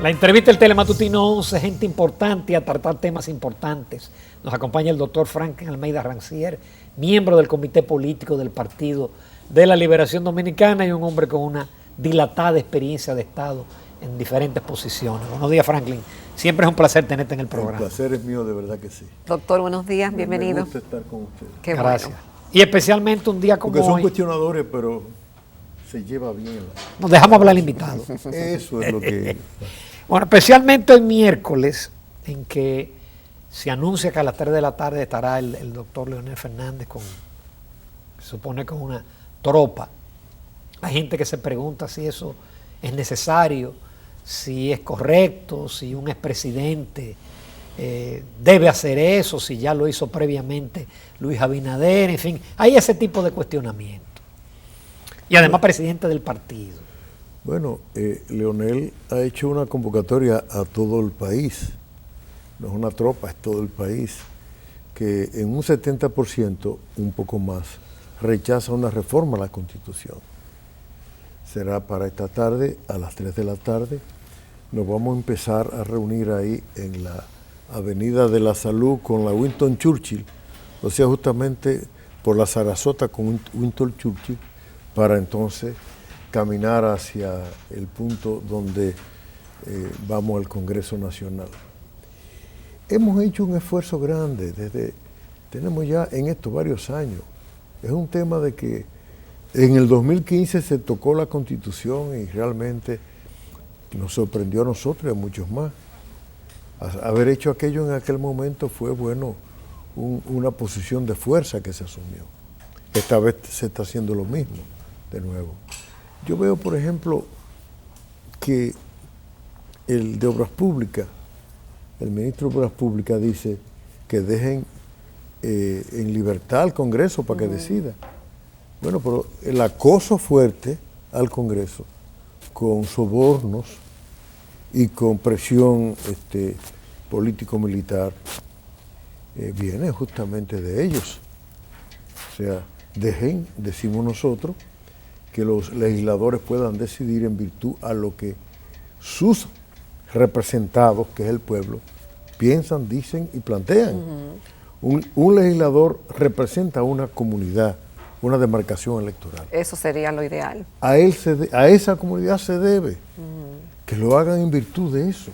La entrevista del Telematutino 11, gente importante a tratar temas importantes. Nos acompaña el doctor Franklin Almeida Rancière, miembro del Comité Político del Partido de la Liberación Dominicana y un hombre con una dilatada experiencia de Estado en diferentes posiciones. Buenos días, Franklin. Siempre es un placer tenerte en el programa. El placer es mío, de verdad que sí. Doctor, buenos días, bienvenido. Me gusta estar con ustedes. Qué Gracias. bueno. Y especialmente un día como Porque son hoy. cuestionadores, pero se lleva bien. Nos dejamos hablar al invitado. Eso es lo que... Bueno, especialmente hoy miércoles, en que se anuncia que a las 3 de la tarde estará el doctor Leonel Fernández se supone con una tropa. Hay gente que se pregunta si eso es necesario, si es correcto, si un expresidente debe hacer eso, si ya lo hizo previamente Luis Abinader, en fin, hay ese tipo de cuestionamiento. Y además presidente del partido. Bueno, Leonel ha hecho una convocatoria a todo el país, no es una tropa, es todo el país, que en un 70%, un poco más, rechaza una reforma a la Constitución. Será para esta tarde, a las 3 de la tarde, nos vamos a empezar a reunir ahí en la Avenida de la Salud con la Winston Churchill, o sea, justamente por la Sarasota con Winston Churchill, para entonces caminar hacia el punto donde vamos al Congreso Nacional. Hemos hecho un esfuerzo grande, tenemos ya en esto varios años. Es un tema de que en el 2015 se tocó la Constitución y realmente nos sorprendió a nosotros y a muchos más. Haber hecho aquello en aquel momento fue, bueno, una posición de fuerza que se asumió. Esta vez se está haciendo lo mismo, de nuevo. Yo veo, por ejemplo, que el de Obras Públicas, el ministro de Obras Públicas dice que dejen en libertad al Congreso para que decida. Bueno, pero el acoso fuerte al Congreso, con sobornos y con presión político-militar, viene justamente de ellos. O sea, dejen, decimos nosotros, que los legisladores puedan decidir en virtud a lo que sus representados, que es el pueblo, piensan, dicen y plantean. Un legislador representa una comunidad, una demarcación electoral. Eso sería lo ideal. A esa comunidad se debe que lo hagan en virtud de eso.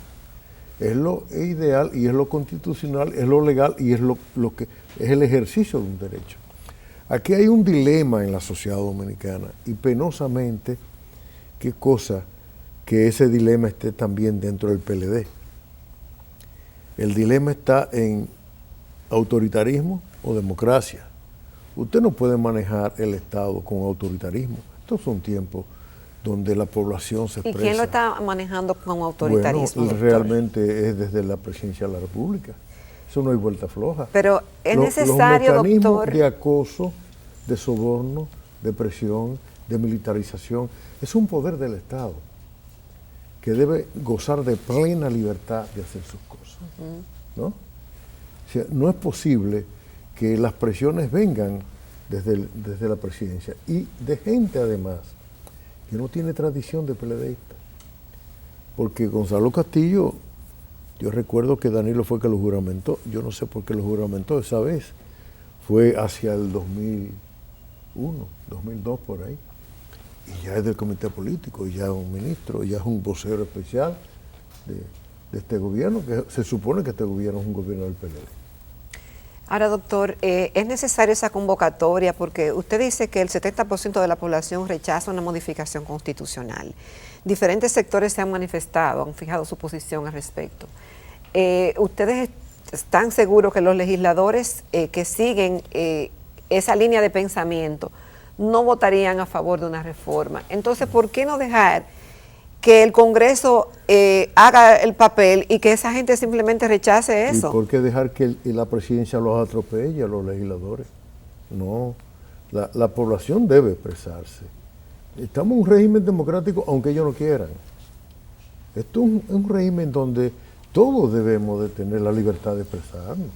Es lo ideal y es lo constitucional, es lo legal y es lo que es el ejercicio de un derecho. Aquí hay un dilema en la sociedad dominicana y penosamente, qué cosa que ese dilema esté también dentro del PLD. El dilema está en autoritarismo o democracia. Usted no puede manejar el Estado con autoritarismo. Estos son tiempos donde la población se expresa. ¿Y quién lo está manejando con autoritarismo? Bueno, realmente es desde la presidencia de la República. Eso no hay vuelta floja. Pero es necesario, los mecanismos doctor, de acoso, de soborno, de presión, de militarización, es un poder del Estado que debe gozar de plena libertad de hacer sus cosas, ¿no? O sea, no es posible que las presiones vengan desde la presidencia y de gente además que no tiene tradición de PLDista. Porque Gonzalo Castillo, yo recuerdo que Danilo fue que lo juramentó, yo no sé por qué lo juramentó esa vez, fue hacia el 2001, 2002 por ahí, y ya es del comité político, y ya es un ministro, y ya es un vocero especial de este gobierno, que se supone que este gobierno es un gobierno del PLD. Ahora, doctor, es necesaria esa convocatoria porque usted dice que el 70% de la población rechaza una modificación constitucional. Diferentes sectores se han manifestado, han fijado su posición al respecto. ¿Ustedes están seguros que los legisladores que siguen esa línea de pensamiento no votarían a favor de una reforma? Entonces, ¿por qué no dejar que el Congreso haga el papel y que esa gente simplemente rechace eso? ¿Y por qué dejar que la presidencia los atropelle a los legisladores? No, la población debe expresarse. Estamos en un régimen democrático aunque ellos no quieran. Esto es un régimen donde todos debemos de tener la libertad de expresarnos.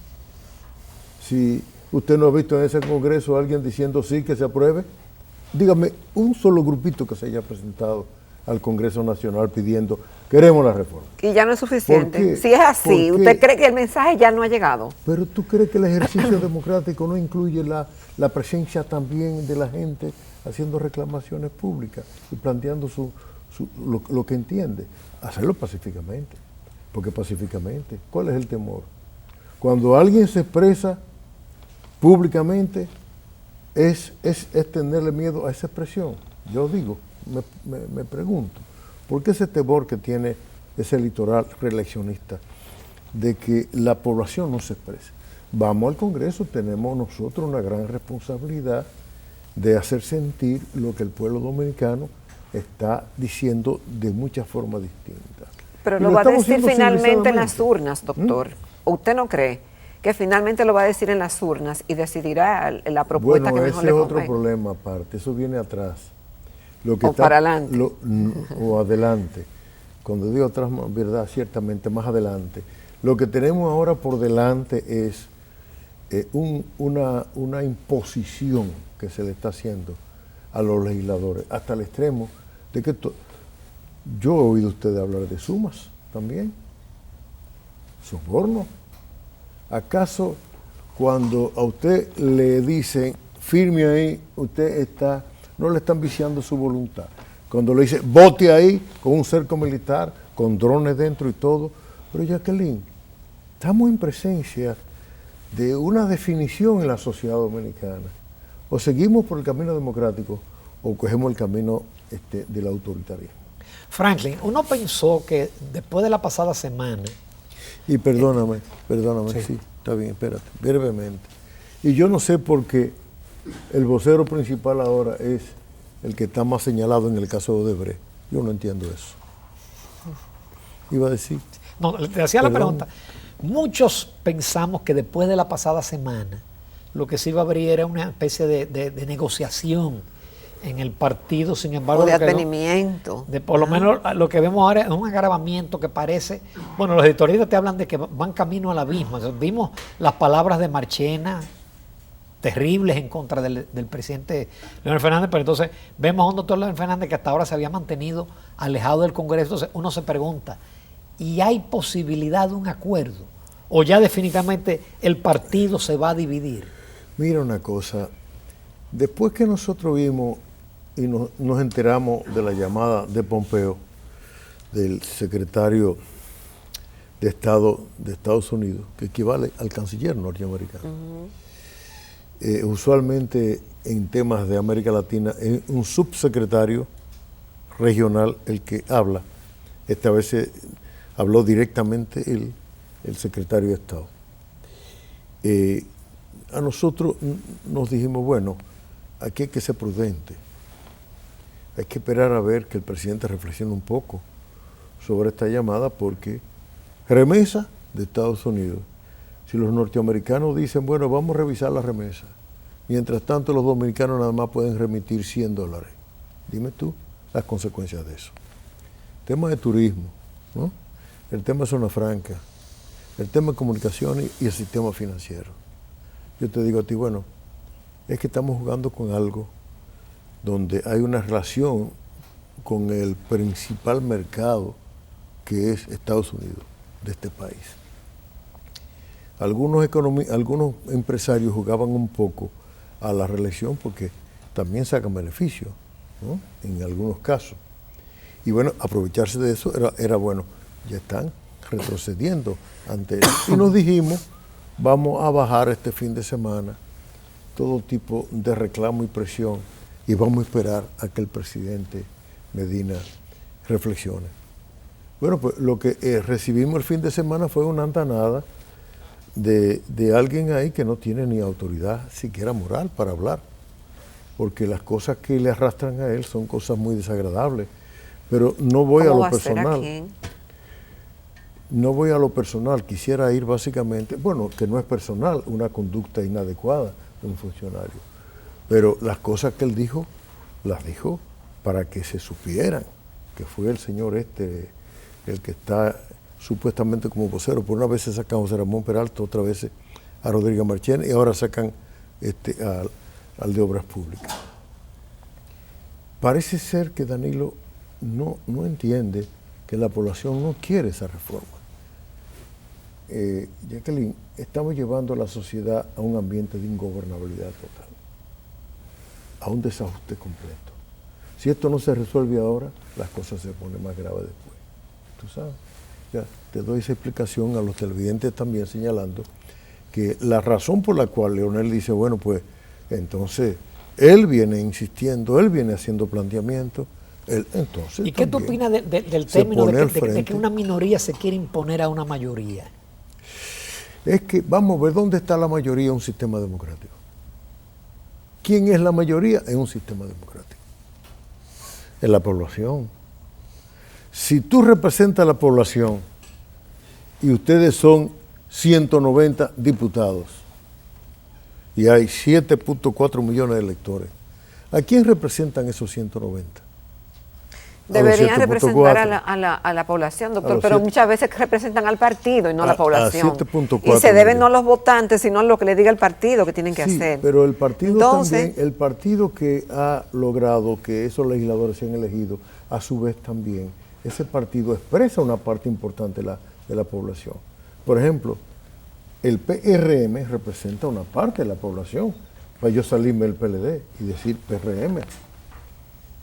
Si usted no ha visto en ese Congreso a alguien diciendo sí, que se apruebe, dígame un solo grupito que se haya presentado al Congreso Nacional pidiendo, queremos la reforma. Y ya no es suficiente. ¿Por qué? Si es así, ¿Por qué? ¿usted cree que el mensaje ya no ha llegado? Pero ¿tú crees que el ejercicio democrático no incluye la presencia también de la gente haciendo reclamaciones públicas y planteando lo que entiende? Hacerlo pacíficamente. Porque pacíficamente, ¿cuál es el temor? Cuando alguien se expresa públicamente, es tenerle miedo a esa expresión. Yo digo, me pregunto, ¿por qué ese temor que tiene ese electoral reeleccionista de que la población no se exprese? Vamos al Congreso, tenemos nosotros una gran responsabilidad de hacer sentir lo que el pueblo dominicano está diciendo de muchas formas distintas. Pero Y lo va a estamos decir haciendo finalmente en las civilizadamente. urnas, doctor. ¿O usted no cree que finalmente lo va a decir en las urnas y decidirá la propuesta Bueno, que mejor ese le es otro convenga? problema aparte, eso viene atrás. Lo O para adelante. O adelante. Cuando digo atrás, verdad, ciertamente más adelante. Lo que tenemos ahora por delante es una imposición que se le está haciendo a los legisladores, hasta el extremo de que yo he oído a ustedes hablar de sumas también, soborno. ¿Acaso cuando a usted le dicen, firme ahí, no le están viciando su voluntad? Cuando le dicen, vote ahí con un cerco militar, con drones dentro y todo. Pero Jacqueline, estamos en presencia de una definición en la sociedad dominicana. O seguimos por el camino democrático o cogemos el camino del autoritarismo. Franklin, uno pensó que después de la pasada semana, Y perdóname, sí. sí, está bien, espérate, brevemente. Y yo no sé por qué el vocero principal ahora es el que está más señalado en el caso de Odebrecht. Yo no entiendo eso. Iba a decir. no, te hacía la Perdón. pregunta, muchos pensamos que después de la pasada semana lo que se iba a abrir era una especie de negociación en el partido, sin embargo, O de lo que no- advenimiento. por lo menos lo que vemos ahora es un agravamiento que parece, bueno, los editorialistas te hablan de que van camino al abismo. O sea, vimos las palabras de Marchena terribles en contra del presidente Leonel Fernández, pero entonces vemos a un doctor Leonel Fernández que hasta ahora se había mantenido alejado del Congreso. Entonces uno se pregunta, ¿y hay posibilidad de un acuerdo? ¿O ya definitivamente el partido se va a dividir? Mira una cosa, después que nosotros vimos y nos enteramos de la llamada de Pompeo, del secretario de Estado de Estados Unidos, que equivale al canciller norteamericano. Usualmente en temas de América Latina es un subsecretario regional el que habla. Esta vez habló directamente el secretario de Estado. A nosotros nos dijimos, bueno, aquí hay que ser prudente. Hay que esperar a ver que el presidente reflexione un poco sobre esta llamada, porque remesa de Estados Unidos. Si los norteamericanos dicen, bueno, vamos a revisar la remesa, mientras tanto los dominicanos nada más pueden remitir $100. Dime tú las consecuencias de eso. El tema de turismo, ¿no? El tema de zona franca, el tema de comunicaciones y el sistema financiero. Yo te digo a ti, bueno, es que estamos jugando con algo donde hay una relación con el principal mercado que es Estados Unidos, de este país. Algunos empresarios jugaban un poco a la reelección porque también sacan beneficio, ¿no? En algunos casos. Y bueno, aprovecharse de eso era bueno. Ya están retrocediendo ante él. Y nos dijimos, vamos a bajar este fin de semana todo tipo de reclamo y presión y vamos a esperar a que el presidente Medina reflexione. Bueno, pues lo que recibimos el fin de semana fue una andanada de alguien ahí que no tiene ni autoridad siquiera moral para hablar, porque las cosas que le arrastran a él son cosas muy desagradables. Pero no voy a ¿Cómo lo va a ser personal. aquí? No voy a lo personal, quisiera ir básicamente, bueno, que no es personal, una conducta inadecuada de un funcionario. Pero las cosas que él dijo, las dijo para que se supieran que fue el señor el que está supuestamente como vocero. Por una vez se sacan a José Ramón Peralta, otra vez a Rodríguez Marchena y ahora sacan al de Obras Públicas. Parece ser que Danilo no entiende que la población no quiere esa reforma. Jacqueline, estamos llevando a la sociedad a un ambiente de ingobernabilidad total, a un desajuste completo. Si esto no se resuelve ahora, las cosas se ponen más graves después. Tú sabes, ya te doy esa explicación a los televidentes también señalando que la razón por la cual Leonel dice, bueno, pues entonces él viene insistiendo, él viene haciendo planteamientos, entonces ¿y qué tú opinas del término de que una minoría se quiere imponer a una mayoría? Es que vamos a ver dónde está la mayoría en un sistema democrático. ¿Quién es la mayoría en un sistema democrático? En la población. Si tú representas a la población y ustedes son 190 diputados y hay 7.4 millones de electores, ¿a quién representan esos 190? Deberían representar a la población, doctor, pero muchas veces representan al partido y no a la población. Y se deben no a los votantes, sino a lo que le diga el partido que tienen que hacer. Pero el partido también, el partido que ha logrado que esos legisladores sean elegidos, a su vez también, ese partido expresa una parte importante de la población. Por ejemplo, el PRM representa una parte de la población. Para yo salirme del PLD y decir PRM.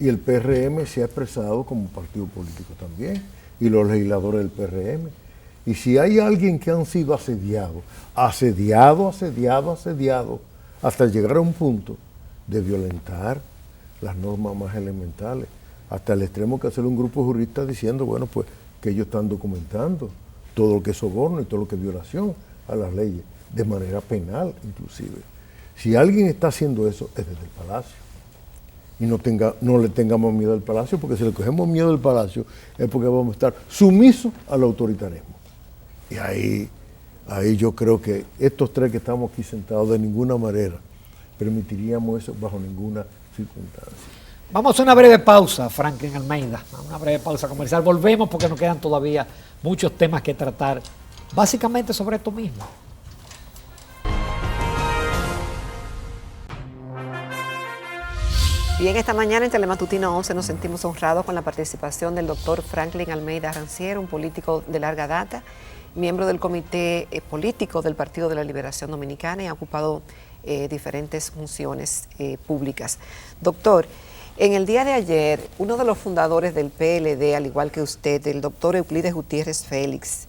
Y el PRM se ha expresado como partido político también, y los legisladores del PRM. Y si hay alguien que han sido asediados, hasta llegar a un punto de violentar las normas más elementales, hasta el extremo que hacer un grupo de juristas diciendo, bueno, pues que ellos están documentando todo lo que es soborno y todo lo que es violación a las leyes, de manera penal inclusive. Si alguien está haciendo eso, es desde el Palacio. Y no le tengamos miedo al Palacio, porque si le cogemos miedo al Palacio es porque vamos a estar sumisos al autoritarismo. Y ahí yo creo que estos tres que estamos aquí sentados de ninguna manera permitiríamos eso bajo ninguna circunstancia. Vamos a una breve pausa, Franklin Almeida, una breve pausa comercial. Volvemos porque nos quedan todavía muchos temas que tratar, básicamente sobre esto mismo. Bien, esta mañana en Telematutino 11 nos sentimos honrados con la participación del doctor Franklin Almeida Rancière, un político de larga data, miembro del Comité Político del Partido de la Liberación Dominicana y ha ocupado diferentes funciones públicas. Doctor, en el día de ayer, uno de los fundadores del PLD, al igual que usted, el doctor Euclides Gutiérrez Félix,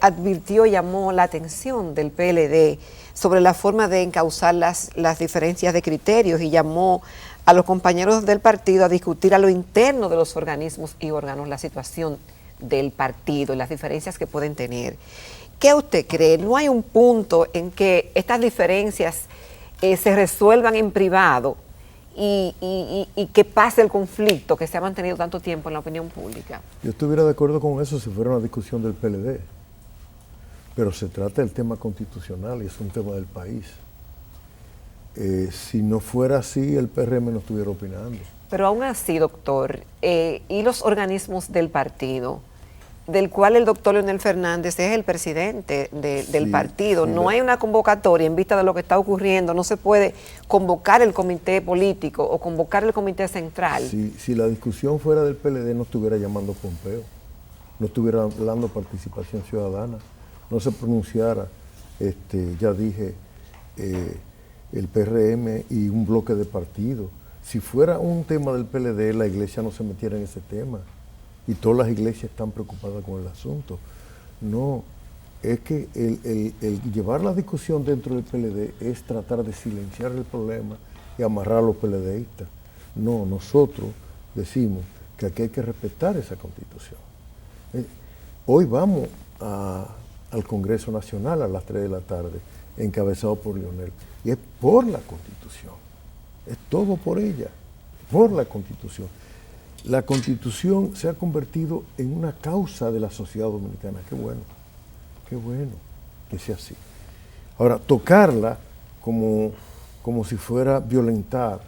advirtió y llamó la atención del PLD sobre la forma de encauzar las diferencias de criterios y llamó a los compañeros del partido a discutir a lo interno de los organismos y órganos la situación del partido y las diferencias que pueden tener. ¿Qué usted cree? ¿No hay un punto en que estas diferencias se resuelvan en privado y que pase el conflicto que se ha mantenido tanto tiempo en la opinión pública? Yo estuviera de acuerdo con eso si fuera una discusión del PLD, pero se trata del tema constitucional y es un tema del país. Si no fuera así, el PRM no estuviera opinando. Pero aún así, doctor, y los organismos del partido, del cual el doctor Leonel Fernández es el presidente del partido, no hay una convocatoria en vista de lo que está ocurriendo, no se puede convocar el comité político o convocar el comité central. Si la discusión fuera del PLD, no estuviera llamando Pompeo, no estuviera hablando participación ciudadana, no se pronunciara, ya dije, el PRM y un bloque de partidos. Si fuera un tema del PLD, la iglesia no se metiera en ese tema. Y todas las iglesias están preocupadas con el asunto. No, es que el llevar la discusión dentro del PLD es tratar de silenciar el problema y amarrar a los PLDistas. No, nosotros decimos que aquí hay que respetar esa Constitución. Hoy vamos al Congreso Nacional a las 3 de la tarde, encabezado por Leonel. Y es por la Constitución, es todo por ella, por la Constitución. La Constitución se ha convertido en una causa de la sociedad dominicana. Qué bueno que sea así. Ahora, tocarla como si fuera violentar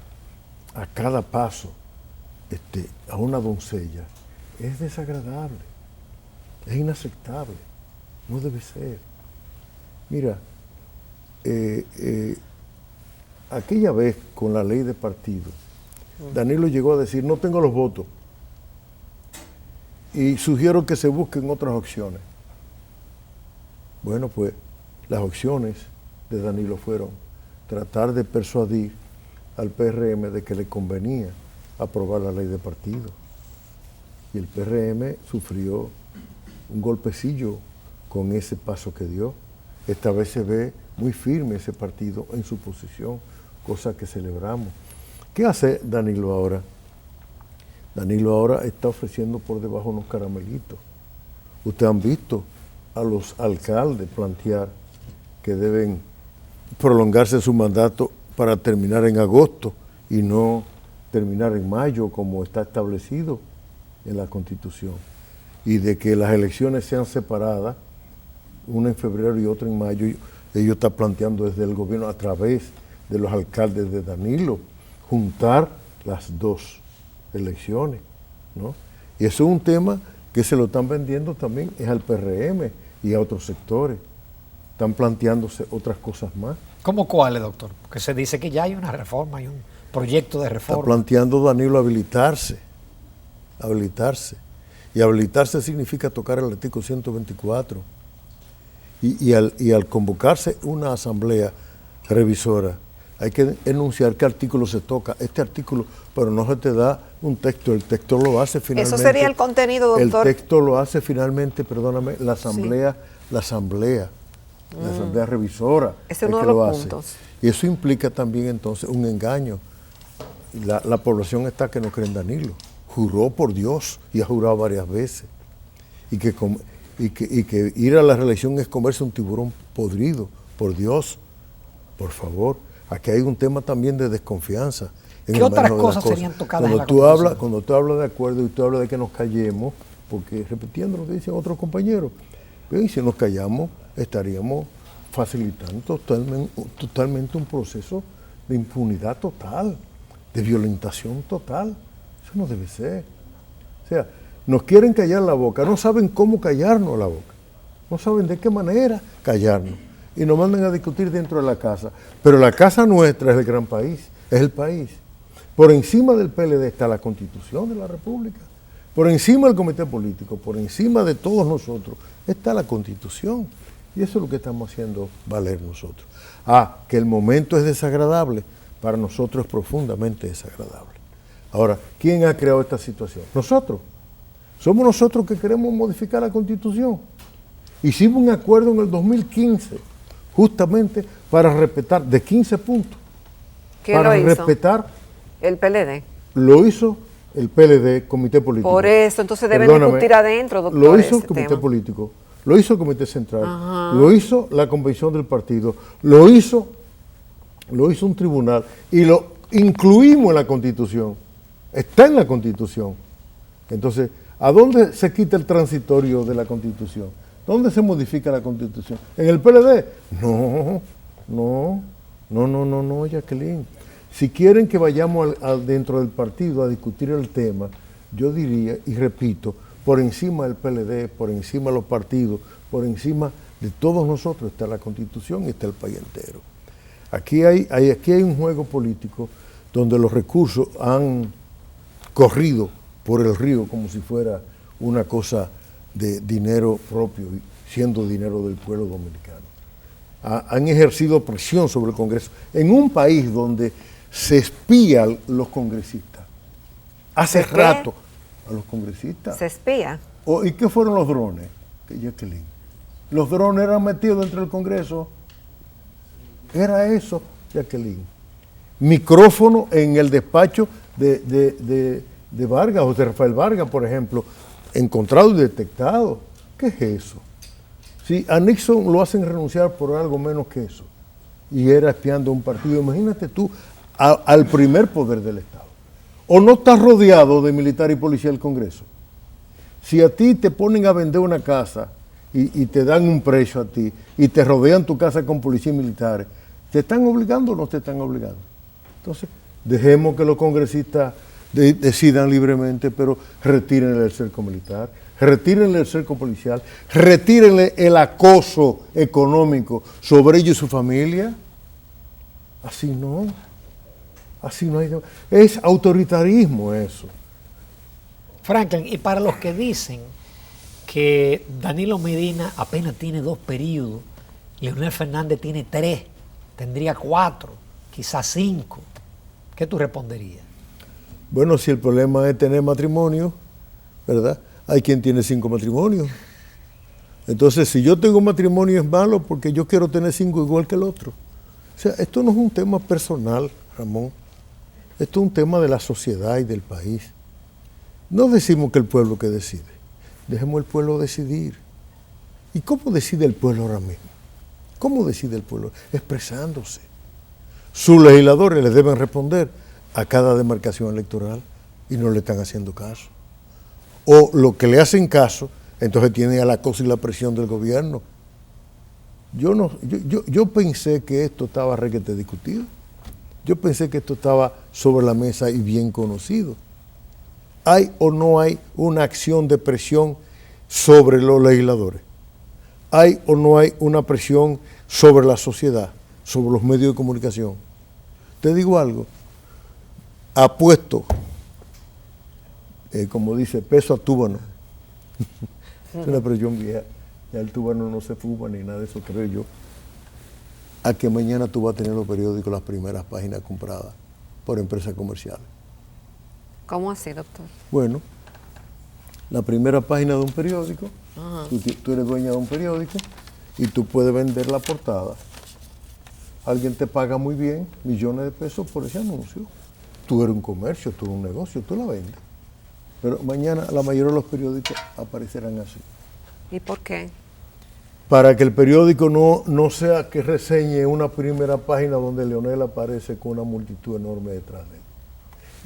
a cada paso a una doncella es desagradable, es inaceptable, no debe ser. Mira, aquella vez con la ley de partido, Danilo llegó a decir, no tengo los votos, y sugiero que se busquen otras opciones. Bueno, pues las opciones de Danilo fueron tratar de persuadir al PRM de que le convenía aprobar la ley de partido. Y el PRM sufrió un golpecillo con ese paso que dio. Esta vez se ve muy firme ese partido en su posición, cosa que celebramos. ¿Qué hace Danilo ahora? Danilo ahora está ofreciendo por debajo unos caramelitos. Ustedes han visto a los alcaldes plantear que deben prolongarse su mandato para terminar en agosto y no terminar en mayo como está establecido en la Constitución, y de que las elecciones sean separadas, una en febrero y otra en mayo. Ellos están planteando desde el gobierno, a través de los alcaldes de Danilo, juntar las dos elecciones, ¿no? Y eso es un tema que se lo están vendiendo también es al PRM y a otros sectores. Están planteándose otras cosas más. ¿Cómo cuáles, doctor? Porque se dice que ya hay una reforma, hay un proyecto de reforma. Está planteando Danilo habilitarse. Y habilitarse significa tocar el artículo 124. Y al convocarse una asamblea revisora, hay que enunciar qué artículo se toca. Este artículo, pero no se te da un texto, el texto lo hace finalmente. Eso sería el contenido, doctor. El texto lo hace finalmente, perdóname, la asamblea revisora. Ese es uno de los puntos. Y eso implica también entonces un engaño. La población está que no cree en Danilo. Juró por Dios y ha jurado varias veces. Y que ir a la reelección es comerse un tiburón podrido. Por Dios, por favor. Aquí hay un tema también de desconfianza. ¿Qué otras cosas serían tocadas en la Constitución? Cuando tú hablas de acuerdo y tú hablas de que nos callemos, porque repitiendo lo que dicen otros compañeros, y si nos callamos estaríamos facilitando totalmente un proceso de impunidad total, de violentación total. Eso no debe ser. O sea, nos quieren callar la boca, no saben cómo callarnos la boca, no saben de qué manera callarnos. Y nos mandan a discutir dentro de la casa. Pero la casa nuestra es el gran país, es el país. Por encima del PLD está la Constitución de la República. Por encima del comité político, por encima de todos nosotros, está la Constitución. Y eso es lo que estamos haciendo valer nosotros. Que el momento es desagradable, para nosotros es profundamente desagradable. Ahora, ¿quién ha creado esta situación? Nosotros. Somos nosotros que queremos modificar la Constitución. Hicimos un acuerdo en el 2015, justamente para respetar, de 15 puntos. ¿Quién lo hizo? Respetar. El PLD. Lo hizo el PLD, Comité Político. Por eso, entonces deben discutir adentro, doctor. Lo hizo el Comité Político, lo hizo el Comité Central, lo hizo la Convención del Partido, lo hizo un tribunal y lo incluimos en la Constitución. Está en la Constitución. Entonces, ¿a dónde se quita el transitorio de la Constitución? ¿Dónde se modifica la Constitución? ¿En el PLD? No, Jacqueline. Si quieren que vayamos dentro del partido a discutir el tema, yo diría, y repito, por encima del PLD, por encima de los partidos, por encima de todos nosotros está la Constitución y está el país entero. Aquí hay un juego político donde los recursos han corrido por el río como si fuera una cosa de dinero propio, siendo dinero del pueblo dominicano. Han ejercido presión sobre el Congreso en un país donde se espía a los congresistas. Hace rato a los congresistas. ¿Se espía? ¿Y qué fueron los drones? Jacqueline. Los drones eran metidos dentro del Congreso. Era eso, Jacqueline. Micrófono en el despacho de Vargas, o de Rafael Vargas, por ejemplo, encontrado y detectado. ¿Qué es eso? Si a Nixon lo hacen renunciar por algo menos que eso, y era espiando un partido, imagínate tú al primer poder del Estado. ¿O no estás rodeado de militar y policía del Congreso? Si a ti te ponen a vender una casa y te dan un precio a ti y te rodean tu casa con policía y militares, ¿te están obligando o no te están obligando? Entonces, dejemos que los congresistas decidan libremente, pero retírenle el cerco militar, retírenle el cerco policial, retírenle el acoso económico sobre ellos y su familia. Así no hay. Es autoritarismo eso. Franklin, y para los que dicen que Danilo Medina apenas tiene 2 periodos, Leonel Fernández tiene 3, tendría 4, quizás 5, ¿qué tú responderías? Bueno, si el problema es tener matrimonio, ¿verdad? Hay quien tiene 5 matrimonios. Entonces, si yo tengo matrimonio es malo porque yo quiero tener 5 igual que el otro. O sea, esto no es un tema personal, Ramón. Esto es un tema de la sociedad y del país. No decimos que el pueblo que decide. Dejemos el pueblo decidir. ¿Y cómo decide el pueblo ahora mismo? ¿Cómo decide el pueblo? Expresándose. Sus legisladores les deben responder a cada demarcación electoral y no le están haciendo caso. O lo que le hacen caso, entonces tiene a la cosa y la presión del gobierno. Yo pensé que esto estaba requete discutido. Yo pensé que esto estaba sobre la mesa y bien conocido. ¿Hay o no hay una acción de presión sobre los legisladores? ¿Hay o no hay una presión sobre la sociedad, sobre los medios de comunicación? Te digo algo, apuesto, como dice, peso a túbano. Es una presión vieja. Ya el túbano no se fuma ni nada de eso, creo yo. A que mañana tú vas a tener los periódicos, las primeras páginas compradas por empresas comerciales. ¿Cómo así, doctor? Bueno, la primera página de un periódico, tú eres dueña de un periódico y tú puedes vender la portada. Alguien te paga muy bien, millones de pesos por ese anuncio. Tú eres un comercio, tú eres un negocio, tú la vendes. Pero mañana la mayoría de los periódicos aparecerán así. ¿Y por qué? Para que el periódico no sea que reseñe una primera página donde Leonel aparece con una multitud enorme detrás de él.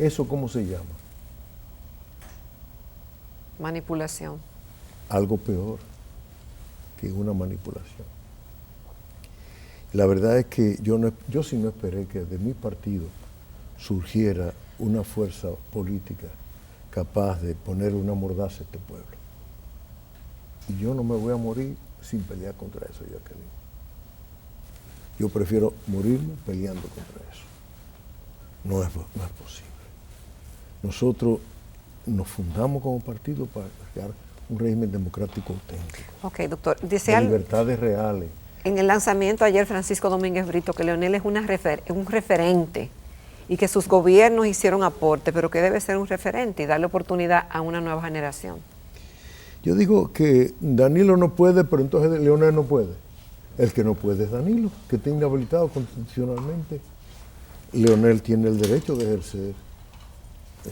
¿Eso cómo se llama? Manipulación. Algo peor que una manipulación. La verdad es que yo sí no esperé que de mi partido surgiera una fuerza política capaz de poner una mordaza a este pueblo. Y yo no me voy a morir sin pelear contra eso, Jacqueline. Yo prefiero morirme peleando contra eso. No es posible. Nosotros nos fundamos como partido para crear un régimen democrático auténtico. Ok, doctor. Dice de libertades reales. En el lanzamiento ayer, Francisco Domínguez Brito, que Leonel es un referente y que sus gobiernos hicieron aporte, pero que debe ser un referente y darle oportunidad a una nueva generación. Yo digo que Danilo no puede, pero entonces Leonel no puede. El que no puede es Danilo, que está inhabilitado constitucionalmente. Leonel tiene el derecho de ejercer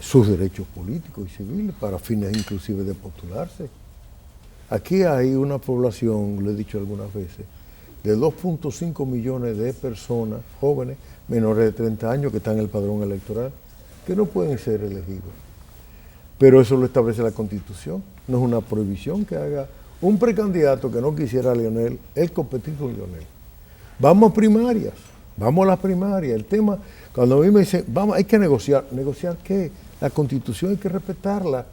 sus derechos políticos y civiles para fines inclusive de postularse. Aquí hay una población, lo he dicho algunas veces, de 2.5 millones de personas jóvenes menores de 30 años que están en el padrón electoral, que no pueden ser elegidos. Pero eso lo establece la Constitución, no es una prohibición que haga un precandidato que no quisiera a Leonel, él competir con Leonel. Vamos a las primarias. El tema, cuando a mí me dicen, vamos, hay que negociar. ¿Negociar qué? La Constitución hay que respetarla.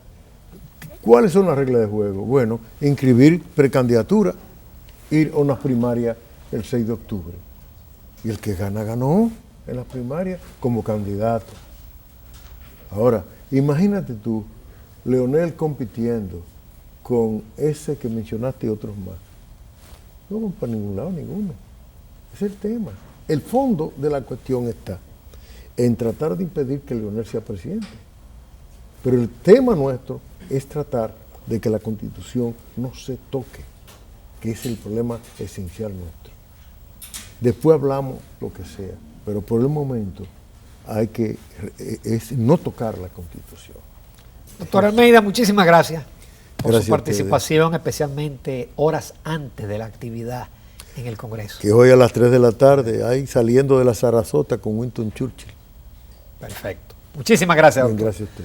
¿Cuáles son las reglas de juego? Bueno, inscribir precandidatura, ir a unas primarias el 6 de octubre. Y el que gana, ganó en las primarias como candidato. Ahora, imagínate tú, Leonel compitiendo con ese que mencionaste y otros más. No vamos para ningún lado, ninguno. Ese es el tema. El fondo de la cuestión está en tratar de impedir que Leonel sea presidente. Pero el tema nuestro es tratar de que la Constitución no se toque, que es el problema esencial nuestro. Después hablamos lo que sea, pero por el momento hay que no tocar la Constitución. Doctor Almeida, muchísimas gracias por Gracias su participación, especialmente horas antes de la actividad en el Congreso. Que hoy a las 3 de la tarde, ahí saliendo de la Sarasota con Winston Churchill. Perfecto. Muchísimas gracias, doctor. Bien, gracias a usted.